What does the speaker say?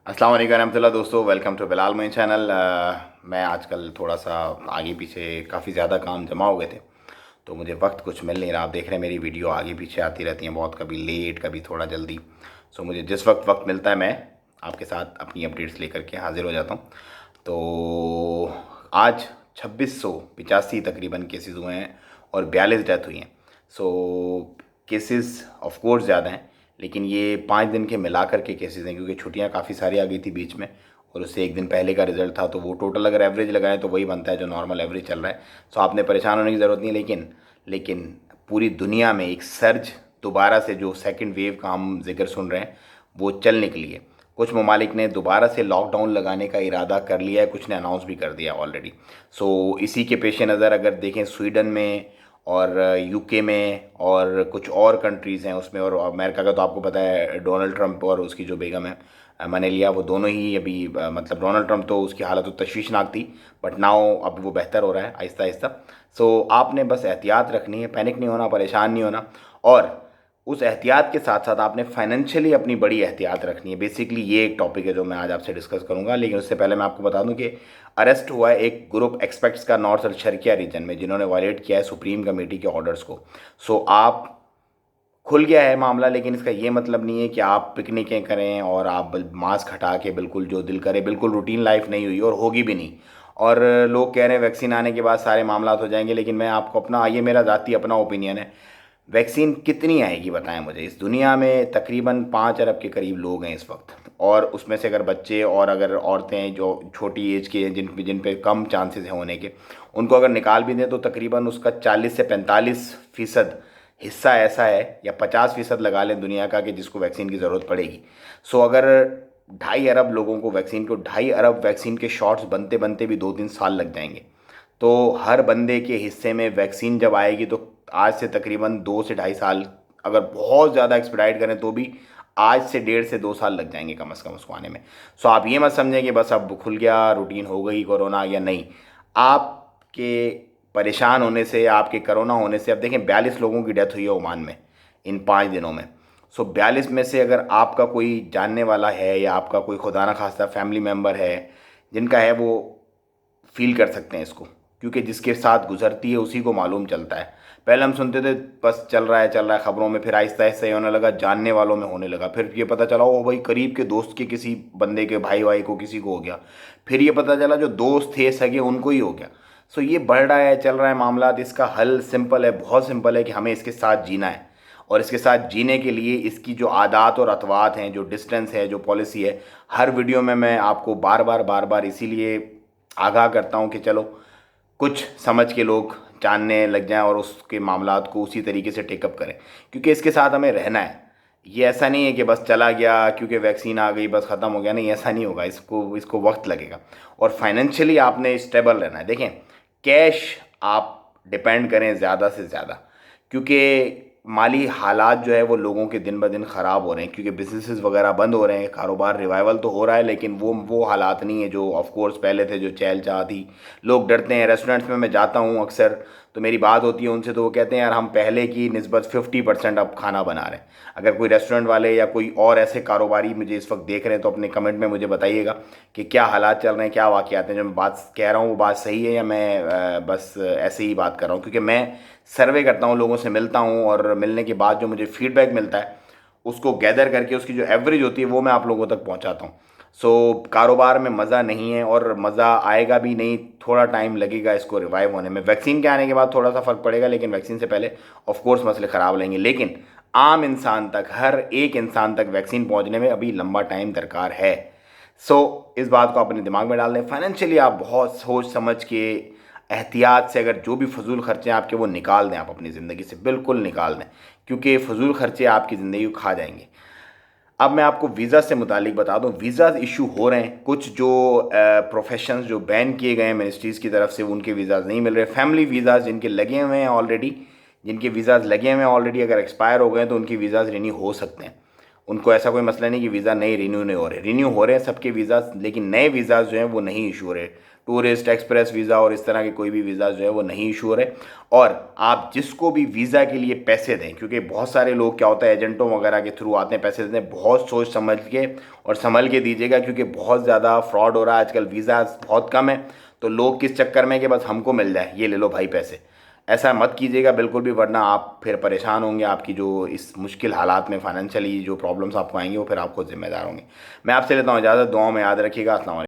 अस्सलाम वालेकुम रहमतुल्लाह दोस्तों, welcome to Bilal Moin channel. मैं आजकल थोड़ा सा आगे पीछे काफ़ी ज़्यादा काम जमा हो गए थे, तो मुझे वक्त कुछ मिल नहीं रहा। आप देख रहे हैं मेरी वीडियो आगे पीछे आती रहती हैं, बहुत कभी लेट कभी थोड़ा जल्दी। सो मुझे जिस वक्त मिलता है मैं आपके साथ अपनी अपडेट्स लेकर के हाजिर हो जाता हूँ। तो आज 2685 तकरीबन केसेस हुए हैं और 42 डेथ हुई हैं। सो केसेस ऑफ कोर्स ज़्यादा हैं, लेकिन ये 5 दिन के मिला कर के केसेस हैं, क्योंकि छुट्टियां काफ़ी सारी आ गई थी बीच में और उससे एक दिन पहले का रिजल्ट था, तो वो टोटल अगर एवरेज लगाएं तो वही बनता है जो नॉर्मल एवरेज चल रहा है। सो आपने परेशान होने की ज़रूरत नहीं है, लेकिन पूरी दुनिया में एक सर्ज दोबारा से, जो सेकेंड वेव का हम जिक्र सुन रहे हैं, वो चल निकली है। कुछ ममालिक ने दोबारा से लॉकडाउन लगाने का इरादा कर लिया है, कुछ ने अनाउंस भी कर दिया ऑलरेडी। सो इसी के पेश नज़र अगर देखें, स्वीडन में और यूके में और कुछ और कंट्रीज़ हैं उसमें, और अमेरिका का तो आपको पता है, डोनाल्ड ट्रंप और उसकी जो बेगम है मनेलिया, वो दोनों ही अभी मतलब डोनाल्ड ट्रंप तो उसकी हालत तो तशवीशनाक थी, बट नाउ अब वो बेहतर हो रहा है आहिस्ता आहिस्ता। सो आपने बस एहतियात रखनी है, पैनिक नहीं होना, परेशान नहीं होना, और उस एहतियात के साथ साथ आपने फाइनेंशियली अपनी बड़ी एहतियात रखनी है। बेसिकली ये एक टॉपिक है जो मैं आज आपसे डिस्कस करूंगा, लेकिन उससे पहले मैं आपको बता दूं कि अरेस्ट हुआ है एक ग्रुप एक्सपेक्ट्स का नॉर्थ और शर्किया रीजन में, जिन्होंने वायलेट किया है सुप्रीम कमेटी के ऑर्डर्स को। सो आप खुल गया है मामला, लेकिन इसका ये मतलब नहीं है कि आप पिकनिकें करें और आप मास्क हटा के बिल्कुल जो दिल करे, बिल्कुल रूटीन लाइफ नहीं हुई और होगी भी नहीं। और लोग कह रहे हैं वैक्सीन आने के बाद सारे मामला हो जाएंगे, लेकिन मैं आपको अपना, ये मेरा ज़ाती अपना ओपिनियन है, वैक्सीन कितनी आएगी बताएं मुझे। इस दुनिया में तकरीबन 5 अरब के करीब लोग हैं इस वक्त, और उसमें से अगर बच्चे और अगर औरतें जो छोटी एज की हैं, जिन पे कम चांसेस हैं होने के, उनको अगर निकाल भी दें तो तकरीबन उसका 40 से 45% हिस्सा ऐसा है, या 50% लगा लें दुनिया का, कि जिसको वैक्सीन की ज़रूरत पड़ेगी। सो अगर 2.5 अरब लोगों को वैक्सीन को 2.5 अरब वैक्सीन के शॉट्स बनते बनते भी 2-3 साल लग जाएंगे, तो हर बंदे के हिस्से में वैक्सीन जब आएगी तो आज से तकरीबन 2 से 2.5 साल, अगर बहुत ज़्यादा एक्सपेडाइट करें तो भी आज से 1.5 से 2 साल लग जाएंगे कम से कम उसको आने में। सो आप ये मत समझें कि बस अब खुल गया, रूटीन हो गई, कोरोना आ गया, नहीं। आपके परेशान होने से, आपके कोरोना होने से, अब देखें 42 लोगों की डेथ हुई है ओमान में इन 5 दिनों में। सो 42 में से अगर आपका कोई जानने वाला है, या आपका कोई खुदा ना खास्ता फैमिली मेम्बर है जिनका है, वो फील कर सकते हैं इसको, क्योंकि जिसके साथ गुजरती है उसी को मालूम चलता है। पहले हम सुनते थे बस चल रहा है खबरों में, फिर आहिस्ता आहिस्ता ये होने लगा, जानने वालों में होने लगा, फिर ये पता चला ओ भाई करीब के दोस्त के किसी बंदे के भाई भाई को किसी को हो गया, फिर ये पता चला जो दोस्त थे सगे उनको ही हो गया। सो ये बढ़ रहा है, चल रहा है मामला। इसका हल सिंपल है, बहुत सिंपल है, कि हमें इसके साथ जीना है। और इसके साथ जीने के लिए इसकी जो आदात और अतवात हैं, जो डिस्टेंस है, जो पॉलिसी है, हर वीडियो में मैं आपको बार बार इसीलिए आगाह करता हूँ कि चलो कुछ समझ के लोग जानने लग जाएं और उसके मामलात को उसी तरीके से टेकअप करें, क्योंकि इसके साथ हमें रहना है। ये ऐसा नहीं है कि बस चला गया क्योंकि वैक्सीन आ गई बस ख़त्म हो गया, नहीं, ऐसा नहीं होगा। इसको इसको वक्त लगेगा, और फाइनेंशियली आपने स्टेबल रहना है। देखें, कैश आप डिपेंड करें ज़्यादा से ज़्यादा, क्योंकि माली हालात जो है वो लोगों के दिन ब दिन ख़राब हो रहे हैं, क्योंकि बिजनेसेस वगैरह बंद हो रहे हैं, कारोबार रिवाइवल तो हो रहा है, लेकिन वो हालात नहीं है जो ऑफ कोर्स पहले थे, जो चहल चाह थी। लोग डरते हैं। रेस्टोरेंट्स में मैं जाता हूँ अक्सर, तो मेरी बात होती है उनसे, तो वो कहते हैं यार हम पहले की निस्बत 50% अब खाना बना रहे हैं। अगर कोई रेस्टोरेंट वाले या कोई और ऐसे कारोबारी मुझे इस वक्त देख रहे हैं तो अपने कमेंट में मुझे बताइएगा कि क्या हालात चल रहे हैं, क्या वाक़यात हैं। जो मैं बात कह रहा हूँ वो बात सही है, या मैं बस ऐसे ही बात कर रहा हूँ, क्योंकि मैं सर्वे करता हूँ, लोगों से मिलता हूँ, और मिलने के बाद जो मुझे फीडबैक मिलता है उसको गैदर करके उसकी जो एवरेज होती है वो मैं आप लोगों तक पहुँचाता हूँ। सो कारोबार में मज़ा नहीं है, और मज़ा आएगा भी नहीं, थोड़ा टाइम लगेगा इसको रिवाइव होने में। वैक्सीन के आने के बाद थोड़ा सा फ़र्क पड़ेगा, लेकिन वैक्सीन से पहले ऑफ कोर्स मसले ख़राब रहेंगे। लेकिन आम इंसान तक, हर एक इंसान तक वैक्सीन पहुंचने में अभी लंबा टाइम दरकार है। इस बात को अपने दिमाग में डाल दें। फाइनेंशियली आप बहुत सोच समझ के, एहतियात से, अगर जो भी फजूल खर्चे हैं आपके वो निकाल दें, आप अपनी ज़िंदगी से बिल्कुल निकाल दें, क्योंकि फजूल खर्चे आपकी ज़िंदगी को खा जाएंगे। अब मैं आपको वीज़ा से मुतालिक बता दूं, वीज़ा इशू हो रहे हैं। कुछ जो प्रोफेशंस जो बैन किए गए हैं मिनिस्ट्रीज़ की तरफ से, उनके वीज़ाज़ नहीं मिल रहे। फैमिली वीज़ाज़ जिनके लगे हुए हैं ऑलरेडी, जिनके वीज़ाज़ लगे हुए हैं ऑलरेडी, अगर एक्सपायर हो गए तो उनके वीज़ाज़ रिन्यू हो सकते हैं। उनको ऐसा कोई मसला नहीं कि वीज़ा नहीं रिन्यू नहीं हो रहे, रिन्यू हो रहे हैं सबके वीज़ाज़, लेकिन नए वीज़ाज़ जो हैं वो नहीं इशू हो रहे। टूरिस्ट, एक्सप्रेस वीज़ा और इस तरह के कोई भी वीज़ा जो है वो नहीं इशू हो रहे। और आप जिसको भी वीज़ा के लिए पैसे दें, क्योंकि बहुत सारे लोग क्या होता है एजेंटों वगैरह के थ्रू आते हैं, पैसे देते हैं, बहुत सोच समझ के और संभल के दीजिएगा, क्योंकि बहुत ज़्यादा फ्रॉड हो रहा है आजकल। वीज़ा बहुत कम है तो लोग किस चक्कर में कि बस हमको मिल जाए, ये ले लो भाई पैसे। ऐसा मत कीजिएगा बिल्कुल भी, वरना आप फिर परेशान होंगे। आपकी जो इस मुश्किल हालात में फाइनेंशियली जो प्रॉब्लम्स आपको आएंगे वो फिर आपको जिम्मेदार होंगे। मैं आपसे लेता हूँ इजाज़त, दुआओं में याद रखिएगा। अस्सलाम वालेकुम।